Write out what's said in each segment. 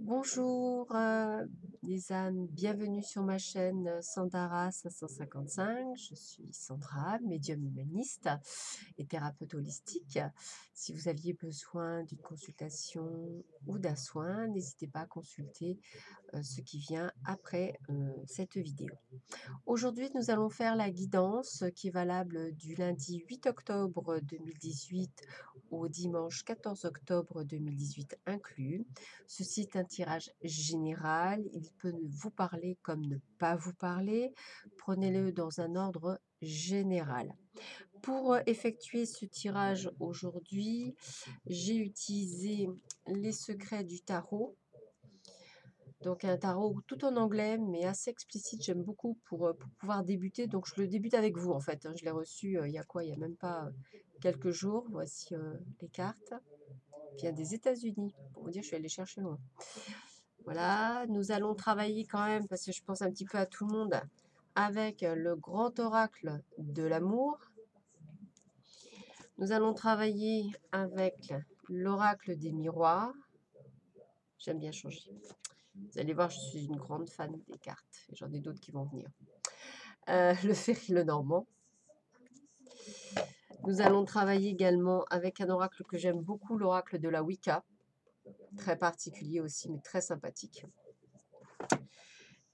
Bonjour les âmes, bienvenue sur ma chaîne Sandara 555. Je suis Sandra, médium humaniste et thérapeute holistique. Si vous aviez besoin d'une consultation ou d'un soin, n'hésitez pas à consulter ce qui vient après cette vidéo. Aujourd'hui, nous allons faire la guidance qui est valable du lundi 8 octobre 2018 au dimanche 14 octobre 2018 inclus. Ceci est un tirage général. Il peut vous parler comme ne pas vous parler. Prenez-le dans un ordre général. Pour effectuer ce tirage aujourd'hui, j'ai utilisé les secrets du tarot. Donc un tarot tout en anglais, mais assez explicite, j'aime beaucoup pour pouvoir débuter. Donc je le débute avec vous en fait, hein. Je l'ai reçu il y a quoi? Il n'y a même pas quelques jours. Voici les cartes. Il vient des États-Unis. Pour vous dire, je suis allée chercher loin. Voilà, nous allons travailler quand même, parce que je pense un petit peu à tout le monde, avec le grand oracle de l'amour. Nous allons travailler avec l'oracle des miroirs. J'aime bien changer. Vous allez voir, je suis une grande fan des cartes. J'en ai d'autres qui vont venir. Le Ferry le Normand. Nous allons travailler également avec un oracle que j'aime beaucoup, l'oracle de la Wicca. Très particulier aussi, mais très sympathique.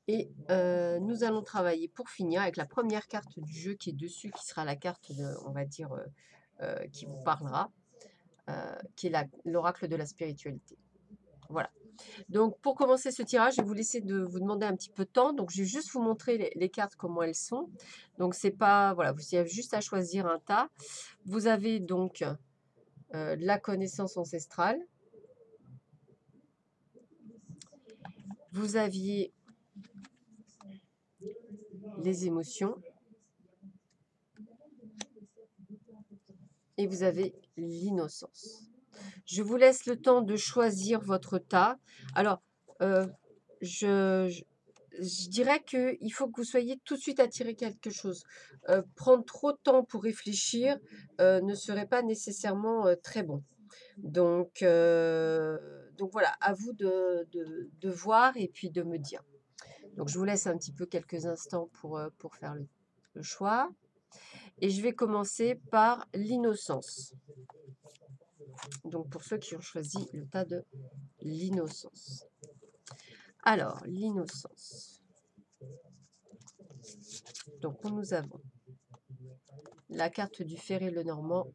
Et nous allons travailler pour finir avec la première carte du jeu qui est dessus, qui sera la carte, on va dire, qui vous parlera, qui est l'oracle de la spiritualité. Voilà. Donc, pour commencer ce tirage, je vais vous laisser vous demander un petit peu de temps. Donc, je vais juste vous montrer les cartes, comment elles sont. Donc, c'est pas, voilà, vous avez juste à choisir un tas. Vous avez donc la connaissance ancestrale. Vous aviez les émotions. Et vous avez l'innocence. Je vous laisse le temps de choisir votre tas. Alors, je dirais qu'il faut que vous soyez tout de suite attiré quelque chose. Prendre trop de temps pour réfléchir ne serait pas nécessairement très bon. Donc voilà, à vous de voir et puis de me dire. Donc je vous laisse un petit peu quelques instants pour faire le choix. Et je vais commencer par l'innocence. Donc pour ceux qui ont choisi le tas de l'innocence. Alors, l'innocence. Donc nous avons la carte du Ferry le Normand,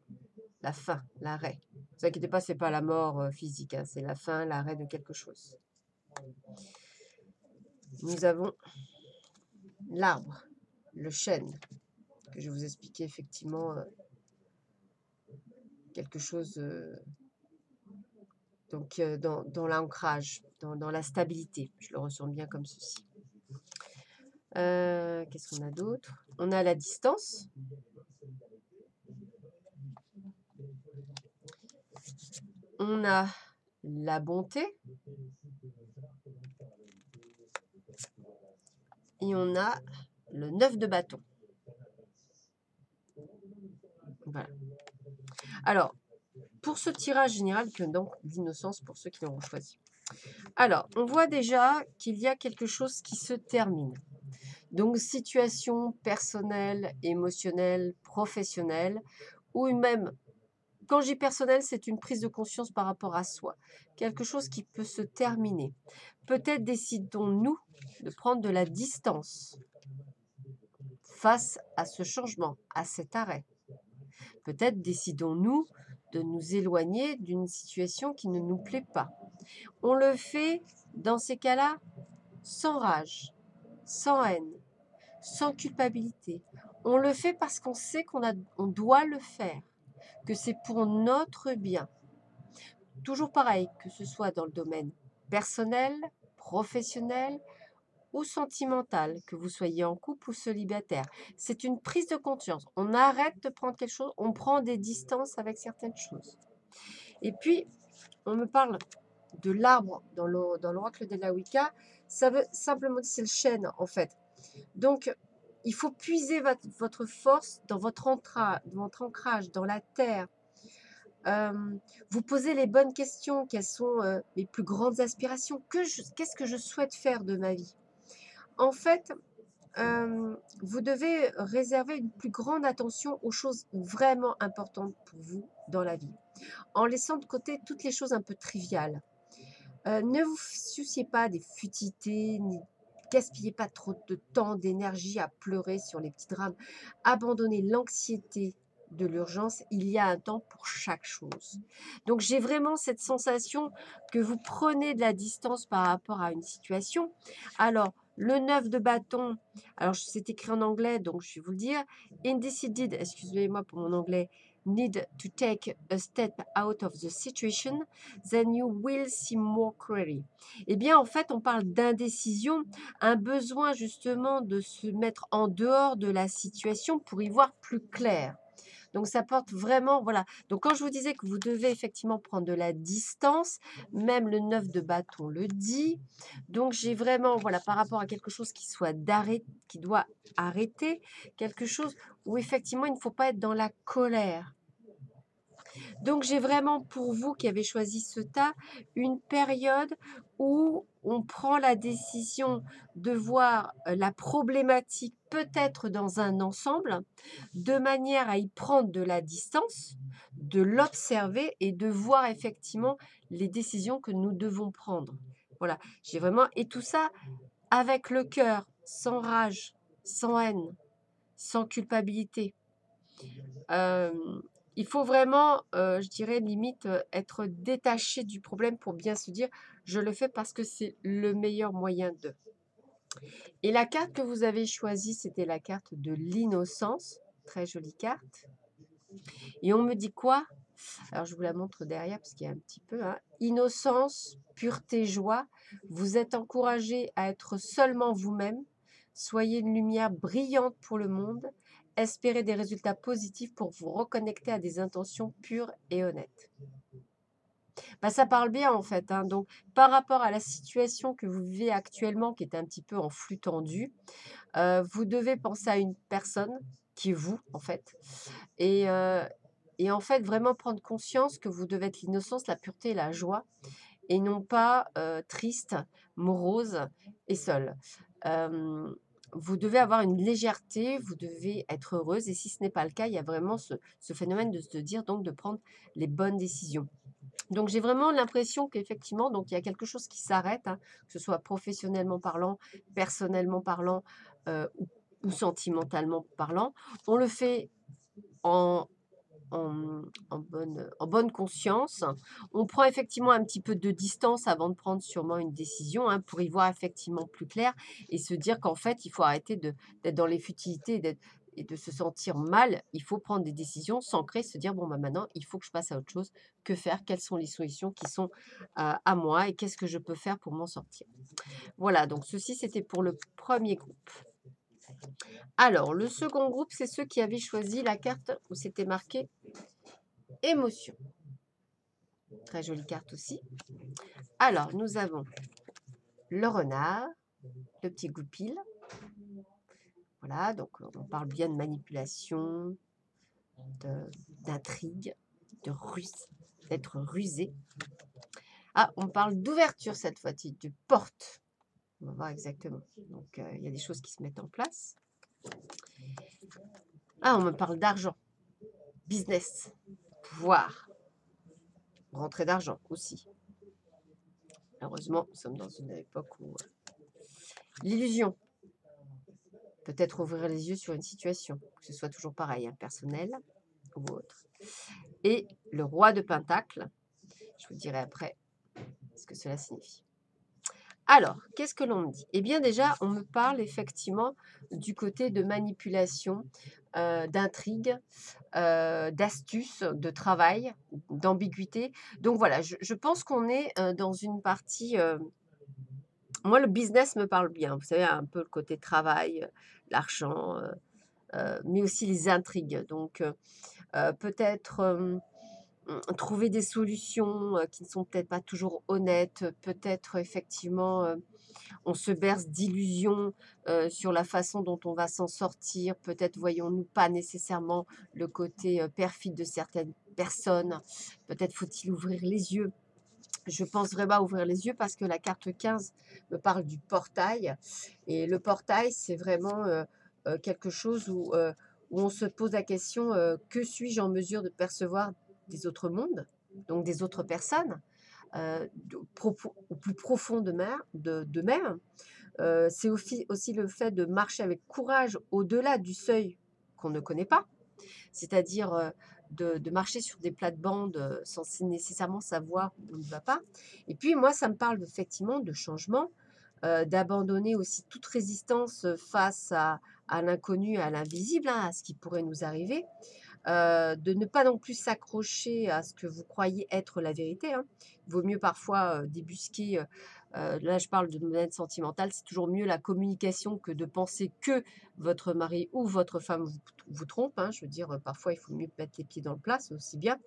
la fin, l'arrêt. Ne vous inquiétez pas, ce n'est pas la mort physique, hein, c'est la fin, l'arrêt de quelque chose. Nous avons l'arbre, le chêne, que je vais vous expliquer effectivement quelque chose donc dans l'ancrage, dans la stabilité. Je le ressens bien comme ceci. Qu'est-ce qu'on a d'autre? On a la distance. On a la bonté. Et on a le 9 de bâton. Voilà. Alors, pour ce tirage général, que donc l'innocence pour ceux qui l'auront choisi. Alors, on voit déjà qu'il y a quelque chose qui se termine. Donc, situation personnelle, émotionnelle, professionnelle, ou même, quand je dis personnel, c'est une prise de conscience par rapport à soi. Quelque chose qui peut se terminer. Peut-être décidons-nous de prendre de la distance face à ce changement, à cet arrêt. Peut-être décidons-nous de nous éloigner d'une situation qui ne nous plaît pas. On le fait dans ces cas-là sans rage, sans haine, sans culpabilité. On le fait parce qu'on sait on doit le faire, que c'est pour notre bien. Toujours pareil, que ce soit dans le domaine personnel, professionnel ou sentimental, que vous soyez en couple ou célibataire. C'est une prise de conscience. On arrête de prendre quelque chose, on prend des distances avec certaines choses. Et puis, on me parle de l'arbre dans l'oracle de la Wicca. Ça veut simplement dire c'est le chêne, en fait. Donc, il faut puiser votre force dans votre ancrage, dans la terre. vous posez les bonnes questions. Quelles sont mes plus grandes aspirations? Qu'est-ce que je souhaite faire de ma vie? En fait, vous devez réserver une plus grande attention aux choses vraiment importantes pour vous dans la vie, en laissant de côté toutes les choses un peu triviales. Ne vous souciez pas des futilités, ni gaspillez pas trop de temps, d'énergie à pleurer sur les petits drames. Abandonnez l'anxiété de l'urgence, il y a un temps pour chaque chose. Donc j'ai vraiment cette sensation que vous prenez de la distance par rapport à une situation. Alors, le 9 de bâton, alors c'est écrit en anglais, donc je vais vous le dire. Indecided, excusez-moi pour mon anglais, need to take a step out of the situation, then you will see more clearly. Eh bien, en fait, on parle d'indécision, un besoin justement de se mettre en dehors de la situation pour y voir plus clair. Donc, ça porte vraiment, voilà. Donc, quand je vous disais que vous devez effectivement prendre de la distance, même le 9 de bâton le dit. Donc, j'ai vraiment, voilà, par rapport à quelque chose qui soit d'arrêt, qui doit arrêter, quelque chose où effectivement, il ne faut pas être dans la colère. Donc, j'ai vraiment pour vous qui avez choisi ce tas, une période où on prend la décision de voir la problématique peut-être dans un ensemble, de manière à y prendre de la distance, de l'observer et de voir effectivement les décisions que nous devons prendre. Voilà, j'ai vraiment, et tout ça avec le cœur, sans rage, sans haine, sans culpabilité. Il faut vraiment, je dirais limite, être détaché du problème pour bien se dire: «Je le fais parce que c'est le meilleur moyen de». Et la carte que vous avez choisie, c'était la carte de l'innocence. Très jolie carte. Et on me dit quoi? Alors je vous la montre derrière parce qu'il y a un petit peu, hein. Innocence, pureté, joie. Vous êtes encouragé à être seulement vous-même. Soyez une lumière brillante pour le monde. Espérez des résultats positifs pour vous reconnecter à des intentions pures et honnêtes. Bah, ça parle bien en fait, hein. Donc, par rapport à la situation que vous vivez actuellement, qui est un petit peu en flux tendu, vous devez penser à une personne qui est vous, en fait. Et, en fait, vraiment prendre conscience que vous devez être l'innocence, la pureté et la joie, et non pas triste, morose et seule. Vous devez avoir une légèreté, vous devez être heureuse, et si ce n'est pas le cas, il y a vraiment ce phénomène de se dire donc de prendre les bonnes décisions. Donc j'ai vraiment l'impression qu'effectivement, donc il y a quelque chose qui s'arrête, hein, que ce soit professionnellement parlant, personnellement parlant, ou sentimentalement parlant. On le fait en en bonne conscience. On prend effectivement un petit peu de distance avant de prendre sûrement une décision, hein, pour y voir effectivement plus clair et se dire qu'en fait, il faut arrêter d'être dans les futilités et de se sentir mal. Il faut prendre des décisions, s'ancrer, se dire: «Bon, bah, maintenant, il faut que je passe à autre chose. Que faire? Quelles sont les solutions qui sont, à moi et qu'est-ce que je peux faire pour m'en sortir?» Voilà, donc ceci, c'était pour le premier groupe. Alors, le second groupe, c'est ceux qui avaient choisi la carte où c'était marqué émotion. Très jolie carte aussi. Alors, nous avons le renard, le petit goupil. Voilà, donc on parle bien de manipulation, d'intrigue, de ruse, d'être rusé. Ah, on parle d'ouverture cette fois-ci, de porte. On va voir exactement. Donc, il y a des choses qui se mettent en place. Ah, on me parle d'argent, business, pouvoir, rentrée d'argent aussi. Heureusement, nous sommes dans une époque où l'illusion, peut-être ouvrir les yeux sur une situation, que ce soit toujours pareil, hein, personnel ou autre. Et le roi de Pentacle, je vous dirai après ce que cela signifie. Alors, qu'est-ce que l'on me dit? Eh bien déjà, on me parle effectivement du côté de manipulation, d'intrigue, d'astuce, de travail, d'ambiguïté. Donc voilà, je pense qu'on est dans une partie... moi, le business me parle bien. Vous savez, un peu le côté travail, l'argent, mais aussi les intrigues. Donc, peut-être trouver des solutions qui ne sont peut-être pas toujours honnêtes, peut-être effectivement on se berce d'illusions sur la façon dont on va s'en sortir. Peut-être voyons-nous pas nécessairement le côté perfide de certaines personnes. Peut-être faut-il ouvrir les yeux. Je pense vraiment à ouvrir les yeux parce que la carte 15 me parle du portail. Et le portail, c'est vraiment quelque chose où on se pose la question, que suis-je en mesure de percevoir des autres mondes, donc des autres personnes, au plus profond de même. C'est aussi le fait de marcher avec courage au-delà du seuil qu'on ne connaît pas, c'est-à-dire de marcher sur des plates-bandes sans nécessairement savoir où on ne va pas. Et puis moi, ça me parle effectivement de changement, d'abandonner aussi toute résistance face à l'inconnu, à l'invisible, hein, à ce qui pourrait nous arriver, de ne pas non plus s'accrocher à ce que vous croyez être la vérité, hein. Il vaut mieux parfois débusquer, là je parle de domaine sentimental, c'est toujours mieux la communication que de penser que votre mari ou votre femme vous trompe, hein. Je veux dire, parfois il faut mieux mettre les pieds dans le plat, c'est aussi bien.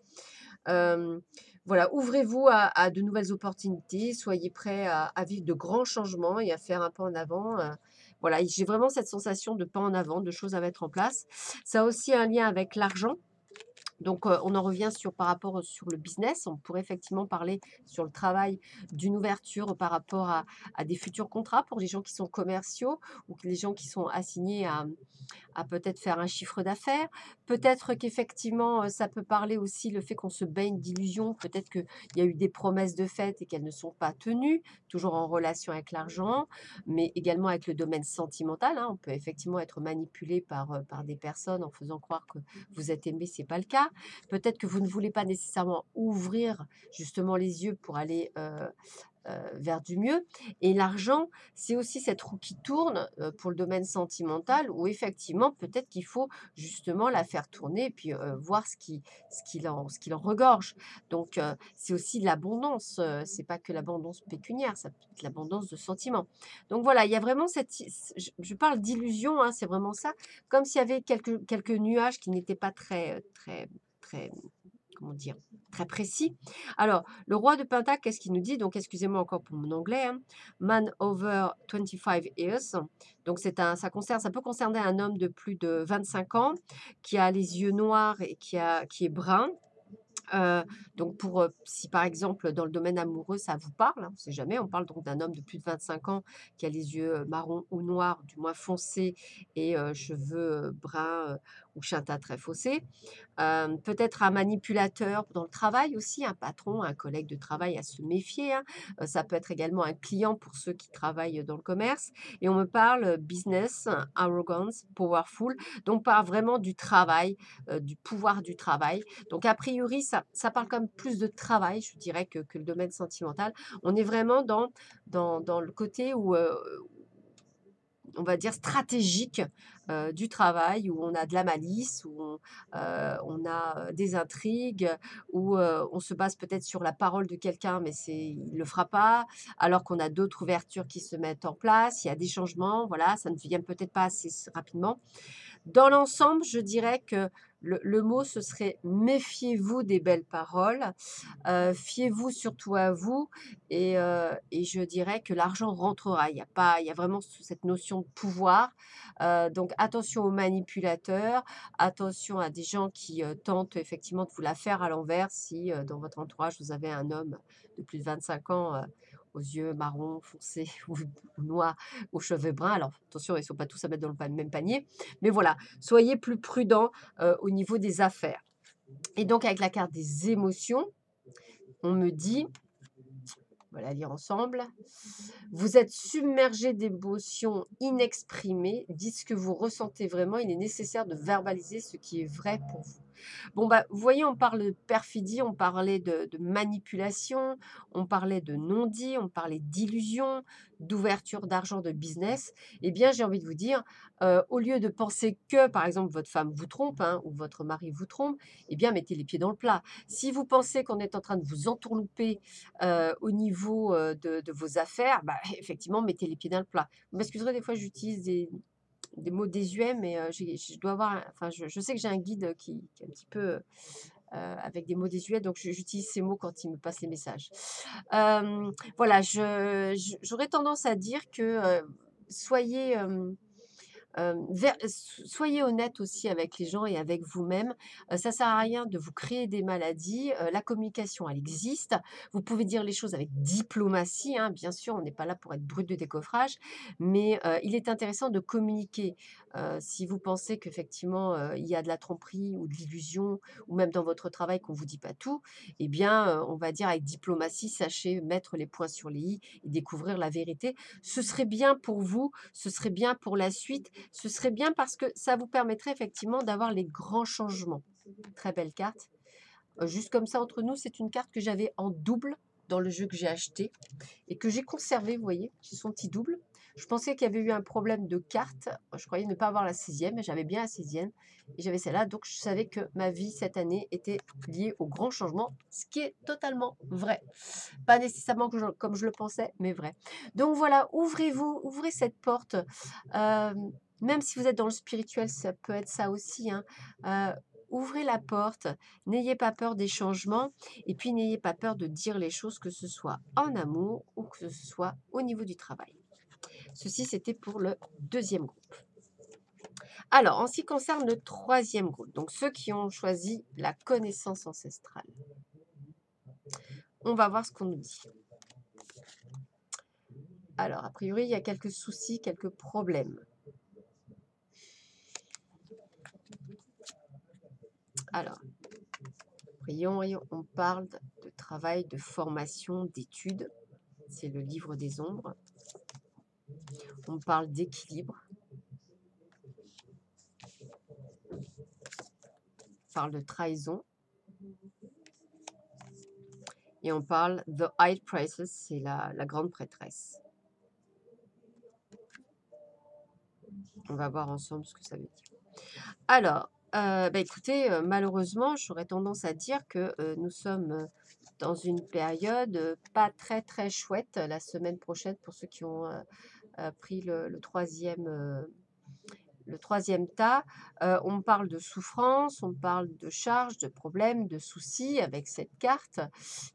Euh, voilà, ouvrez-vous à de nouvelles opportunités, soyez prêts à vivre de grands changements et à faire un pas en avant. Voilà, j'ai vraiment cette sensation de pas en avant, de choses à mettre en place. Ça a aussi un lien avec l'argent. Donc, on en revient par rapport sur le business. On pourrait effectivement parler sur le travail d'une ouverture par rapport à des futurs contrats pour les gens qui sont commerciaux ou les gens qui sont assignés à peut-être faire un chiffre d'affaires. Peut-être qu'effectivement, ça peut parler aussi le fait qu'on se baigne d'illusions. Peut-être qu'il y a eu des promesses de fête et qu'elles ne sont pas tenues, toujours en relation avec l'argent, mais également avec le domaine sentimental, hein. On peut effectivement être manipulé par des personnes en faisant croire que vous êtes aimé, c'est pas le cas. Peut-être que vous ne voulez pas nécessairement ouvrir justement les yeux pour aller vers du mieux. Et l'argent, c'est aussi cette roue qui tourne pour le domaine sentimental où effectivement, peut-être qu'il faut justement la faire tourner et puis voir ce qu'il en regorge. Donc, c'est aussi l'abondance. C'est pas que l'abondance pécuniaire, ça peut être l'abondance de sentiments. Donc voilà, il y a vraiment je parle d'illusion, hein, c'est vraiment ça, comme s'il y avait quelques nuages qui n'étaient pas très, comment dire, très précis. Alors, le roi de Pentacle, qu'est-ce qu'il nous dit? Donc, excusez-moi encore pour mon anglais, hein. Man over 25 years. Donc, ça peut concerner un homme de plus de 25 ans qui a les yeux noirs et qui est brun. Donc si par exemple dans le domaine amoureux ça vous parle, hein, on ne sait jamais, on parle donc d'un homme de plus de 25 ans qui a les yeux marrons ou noirs, du moins foncés, et cheveux bruns ou châtain très foncé. Peut-être un manipulateur dans le travail aussi, un patron, un collègue de travail à se méfier, hein. Ça peut être également un client pour ceux qui travaillent dans le commerce. Et on me parle business, arrogance, powerful, donc parle vraiment du travail, du pouvoir du travail. Donc a priori, ça parle comme plus de travail, je dirais, que le domaine sentimental. On est vraiment dans le côté où on va dire stratégique du travail, où on a de la malice, où on a des intrigues, où on se base peut-être sur la parole de quelqu'un, mais il ne le fera pas, alors qu'on a d'autres ouvertures qui se mettent en place, il y a des changements, voilà, ça ne vient peut-être pas assez rapidement. Dans l'ensemble, je dirais que le mot, ce serait méfiez-vous des belles paroles, fiez-vous surtout à vous et je dirais que l'argent rentrera. Il y a vraiment cette notion de pouvoir. Donc attention aux manipulateurs, attention à des gens qui tentent effectivement de vous la faire à l'envers si dans votre entourage vous avez un homme de plus de 25 ans aux yeux marrons foncés ou noirs, aux cheveux bruns. Alors attention, ils ne sont pas tous à mettre dans le même panier. Mais voilà, soyez plus prudents au niveau des affaires. Et donc, avec la carte des émotions, on me dit, on va la lire ensemble, vous êtes submergé d'émotions inexprimées, dites ce que vous ressentez vraiment, il est nécessaire de verbaliser ce qui est vrai pour vous. Bon, bah, vous voyez, on parle de perfidie, on parlait de manipulation, on parlait de non-dit, on parlait d'illusion, d'ouverture d'argent, de business. Eh bien, j'ai envie de vous dire, au lieu de penser que, par exemple, votre femme vous trompe, hein, ou votre mari vous trompe, eh bien, mettez les pieds dans le plat. Si vous pensez qu'on est en train de vous entourlouper au niveau de vos affaires, bah, effectivement, mettez les pieds dans le plat. Vous m'excuserez, des fois, j'utilise des mots désuets, mais je dois avoir, enfin, je sais que j'ai un guide qui est un petit peu avec des mots désuets, donc j'utilise ces mots quand il me passe les messages. Voilà, j'aurais tendance à dire que soyez, soyez honnête aussi avec les gens et avec vous-même. Ça sert à rien de vous créer des maladies. La communication, elle existe. Vous pouvez dire les choses avec diplomatie, hein, bien sûr, on n'est pas là pour être brut de décoffrage, mais il est intéressant de communiquer. Si vous pensez qu'effectivement, il y a de la tromperie ou de l'illusion ou même dans votre travail qu'on ne vous dit pas tout, eh bien, on va dire avec diplomatie, sachez mettre les points sur les i et découvrir la vérité. Ce serait bien pour vous, ce serait bien pour la suite, ce serait bien parce que ça vous permettrait effectivement d'avoir les grands changements. Très belle carte. Juste comme ça entre nous, c'est une carte que j'avais en double dans le jeu que j'ai acheté et que j'ai conservé, vous voyez, c'est son petit double. Je pensais qu'il y avait eu un problème de carte. Je croyais ne pas avoir la 6e, mais j'avais bien la 6e. Et j'avais celle-là, donc je savais que ma vie cette année était liée au grand changement, ce qui est totalement vrai. Pas nécessairement comme je le pensais, mais vrai. Donc voilà, ouvrez-vous, ouvrez cette porte. Euh, Même si vous êtes dans le spirituel, ça peut être ça aussi, hein. Ouvrez la porte, n'ayez pas peur des changements et puis n'ayez pas peur de dire les choses, que ce soit en amour ou que ce soit au niveau du travail. Ceci, c'était pour le deuxième groupe. Alors, en ce qui concerne le troisième groupe, donc ceux qui ont choisi la connaissance ancestrale, on va voir ce qu'on nous dit. Alors, a priori, il y a quelques soucis, quelques problèmes. Alors, voyons, on parle de travail, de formation, d'études. C'est le livre des ombres. On parle d'équilibre. On parle de trahison. Et on parle The High Priestess, c'est la grande prêtresse. On va voir ensemble ce que ça veut dire. Alors, écoutez, malheureusement, j'aurais tendance à dire que nous sommes dans une période pas très très chouette la semaine prochaine pour ceux qui ont pris le troisième tas. On parle de souffrance, on parle de charges, de problèmes, de soucis avec cette carte.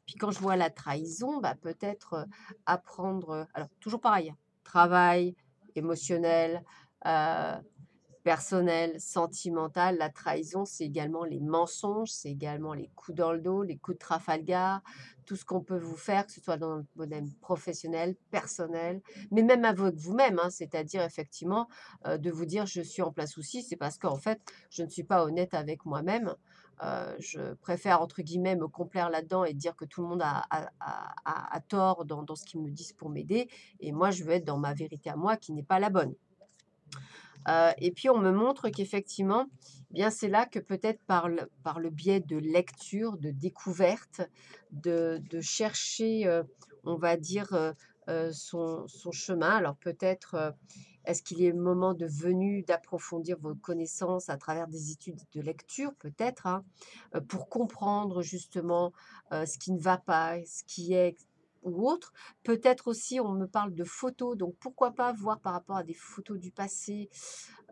Puis quand je vois la trahison, peut-être apprendre, alors toujours pareil, hein, travail, émotionnel, euh, personnel, sentimental. La trahison, c'est également les mensonges, c'est également les coups dans le dos, les coups de Trafalgar, tout ce qu'on peut vous faire, que ce soit dans le domaine professionnel, personnel, mais même avec vous-même, hein, c'est-à-dire effectivement de vous dire je suis en plein souci, c'est parce qu'en fait, je ne suis pas honnête avec moi-même. Je préfère, entre guillemets, me complaire là-dedans et dire que tout le monde a tort dans ce qu'ils me disent pour m'aider. Et moi, je veux être dans ma vérité à moi qui n'est pas la bonne. Et puis on me montre qu'effectivement, bien c'est là que peut-être par le biais de lecture, de découverte, de chercher, on va dire, son chemin. Alors peut-être, est-ce qu'il est moment devenu d'approfondir vos connaissances à travers des études de lecture? Peut-être, hein, pour comprendre justement, ce qui ne va pas, ce qui est ou autre. Peut-être aussi, on me parle de photos, donc pourquoi pas voir par rapport à des photos du passé,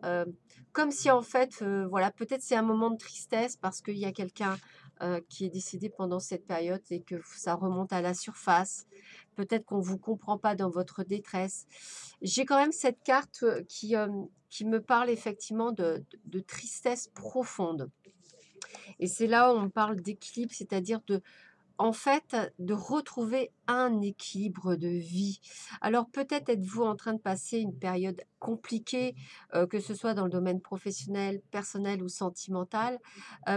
Heu, comme si en fait, voilà, peut-être c'est un moment de tristesse parce qu'il y a quelqu'un, qui est décédé pendant cette période et que ça remonte à la surface. Peut-être qu'on ne vous comprend pas dans votre détresse. J'ai quand même cette carte, qui me parle effectivement de tristesse profonde et c'est là où on parle d'équilibre, c'est-à-dire en fait, de retrouver un équilibre de vie. Alors peut-être êtes-vous en train de passer une période compliquée, que ce soit dans le domaine professionnel, personnel ou sentimental.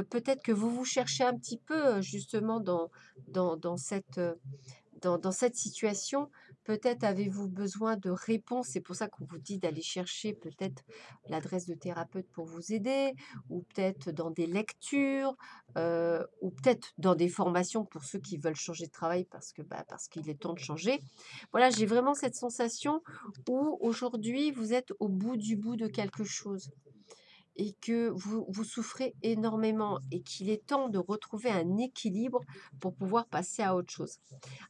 Peut-être que vous vous cherchez un petit peu, justement dans cette, dans cette situation, peut-être avez-vous besoin de réponses. C'est pour ça qu'on vous dit d'aller chercher peut-être l'adresse de thérapeute pour vous aider, ou peut-être dans des lectures, ou peut-être dans des formations pour ceux qui veulent changer de travail parce qu'il est temps de changer. Voilà, j'ai vraiment cette sensation où aujourd'hui vous êtes au bout de quelque chose et que vous souffrez énormément et qu'il est temps de retrouver un équilibre pour pouvoir passer à autre chose.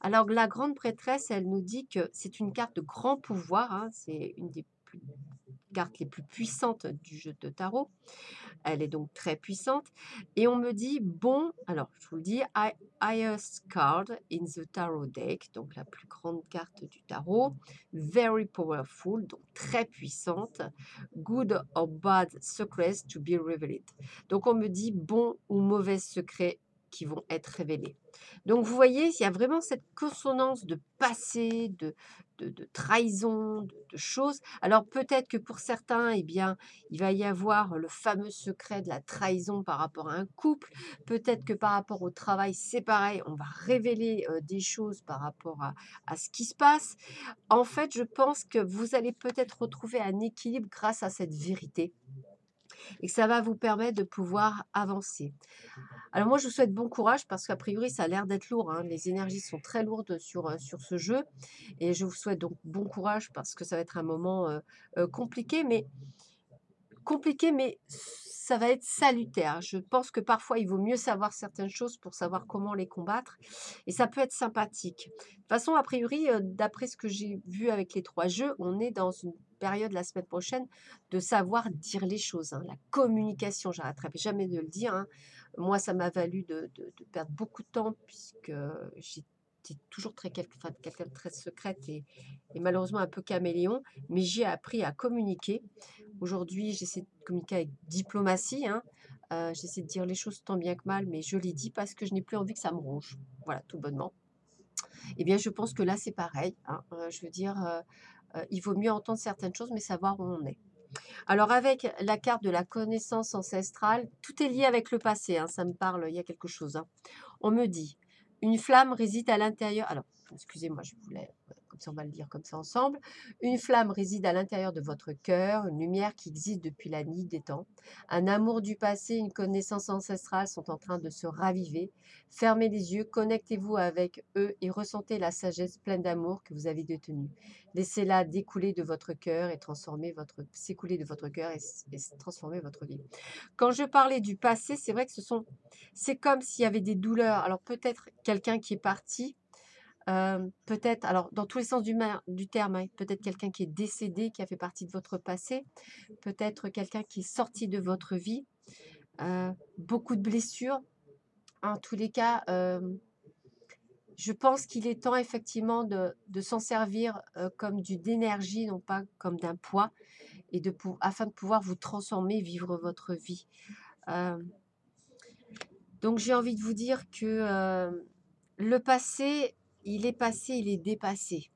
Alors la grande prêtresse, elle nous dit que c'est une carte de grand pouvoir, hein, c'est une des plus cartes les plus puissantes du jeu de tarot. Elle est donc très puissante. Et on me dit, bon, alors je vous le dis, highest card in the tarot deck, donc la plus grande carte du tarot, very powerful, donc très puissante, good or bad secrets to be revealed. Donc on me dit bon ou mauvais secrets qui vont être révélés. Donc vous voyez, il y a vraiment cette consonance de passé, de trahison, de choses. Alors peut-être que pour certains, eh bien, il va y avoir le fameux secret de la trahison par rapport à un couple. Peut-être que par rapport au travail, c'est pareil, on va révéler des choses par rapport à ce qui se passe. En fait, je pense que vous allez peut-être retrouver un équilibre grâce à cette vérité et que ça va vous permettre de pouvoir avancer. Alors moi, je vous souhaite bon courage parce qu'a priori, ça a l'air d'être lourd, hein. Les énergies sont très lourdes sur ce jeu et je vous souhaite donc bon courage parce que ça va être un moment compliqué, mais ça va être salutaire. Je pense que parfois, il vaut mieux savoir certaines choses pour savoir comment les combattre et ça peut être sympathique. De toute façon, a priori, d'après ce que j'ai vu avec les 3 jeux, on est dans une période la semaine prochaine de savoir dire les choses, hein. La communication, j'arrêterai jamais de le dire, hein. Moi, ça m'a valu de perdre beaucoup de temps puisque j'étais toujours quelqu'un de très secrète et malheureusement un peu caméléon, mais j'ai appris à communiquer. Aujourd'hui, j'essaie de communiquer avec diplomatie, hein. J'essaie de dire les choses tant bien que mal, mais je les dis parce que je n'ai plus envie que ça me ronge. Voilà, tout bonnement. Eh bien, je pense que là, c'est pareil, hein. Je veux dire, il vaut mieux entendre certaines choses, mais savoir où on est. Alors, avec la carte de la connaissance ancestrale, tout est lié avec le passé, hein, ça me parle, il y a quelque chose, hein. On me dit, une flamme réside à l'intérieur. Alors, excusez-moi, je voulais, comme ça on va le dire comme ça ensemble. Une flamme réside à l'intérieur de votre cœur, une lumière qui existe depuis la nuit des temps. Un amour du passé, une connaissance ancestrale sont en train de se raviver. Fermez les yeux, connectez-vous avec eux et ressentez la sagesse pleine d'amour que vous avez détenue. Laissez-la découler de votre cœur et s'écouler de votre cœur et transformer votre vie. Quand je parlais du passé, c'est vrai que c'est comme s'il y avait des douleurs. Alors peut-être quelqu'un qui est parti, peut-être, alors dans tous les sens du terme, hein, peut-être quelqu'un qui est décédé, qui a fait partie de votre passé, peut-être quelqu'un qui est sorti de votre vie, beaucoup de blessures. En tous les cas, je pense qu'il est temps effectivement de s'en servir comme d'énergie, non pas comme d'un poids, et afin de pouvoir vous transformer, vivre votre vie. Euh, Donc j'ai envie de vous dire que le passé, il est dépassé.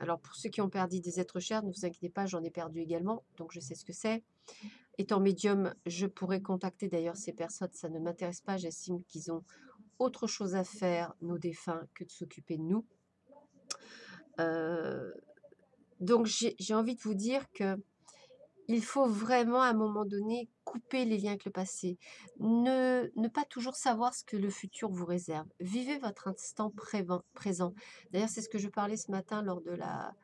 Alors pour ceux qui ont perdu des êtres chers, ne vous inquiétez pas, j'en ai perdu également, donc je sais ce que c'est. Étant médium, je pourrais contacter d'ailleurs ces personnes, ça ne m'intéresse pas, j'estime qu'ils ont autre chose à faire, nos défunts, que de s'occuper de nous. Donc j'ai envie de vous dire que il faut vraiment, à un moment donné, couper les liens avec le passé. Ne pas toujours savoir ce que le futur vous réserve. Vivez votre instant présent. D'ailleurs, c'est ce que je parlais ce matin lors de la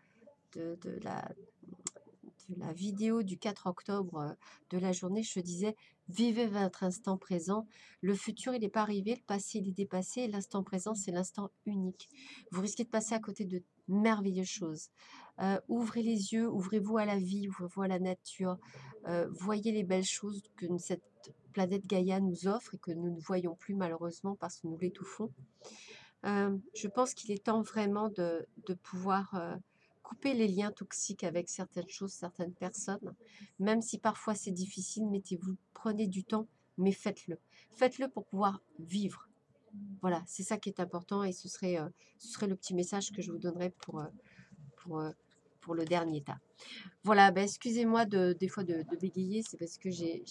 vidéo du 4 octobre de la journée. Je disais, vivez votre instant présent. Le futur, il n'est pas arrivé. Le passé, il est dépassé. Et l'instant présent, c'est l'instant unique. Vous risquez de passer à côté de merveilleuses choses. Ouvrez les yeux, ouvrez-vous à la vie, ouvrez-vous à la nature. Voyez les belles choses que cette planète Gaïa nous offre et que nous ne voyons plus malheureusement parce que nous l'étouffons. Je pense qu'il est temps vraiment de pouvoir couper les liens toxiques avec certaines choses, certaines personnes. Même si parfois c'est difficile, mettez-vous, prenez du temps, mais faites-le. Faites-le pour pouvoir vivre. Voilà, c'est ça qui est important et ce serait le petit message que je vous donnerais pour, euh, pour le dernier tas. Voilà, ben, excusez-moi des fois de bégayer, c'est parce que j'ai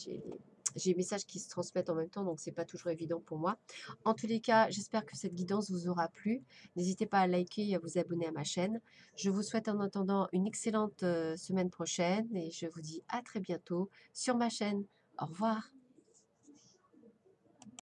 des messages qui se transmettent en même temps, donc c'est pas toujours évident pour moi. En tous les cas, j'espère que cette guidance vous aura plu. N'hésitez pas à liker et à vous abonner à ma chaîne. Je vous souhaite en attendant une excellente semaine prochaine et je vous dis à très bientôt sur ma chaîne. Au revoir.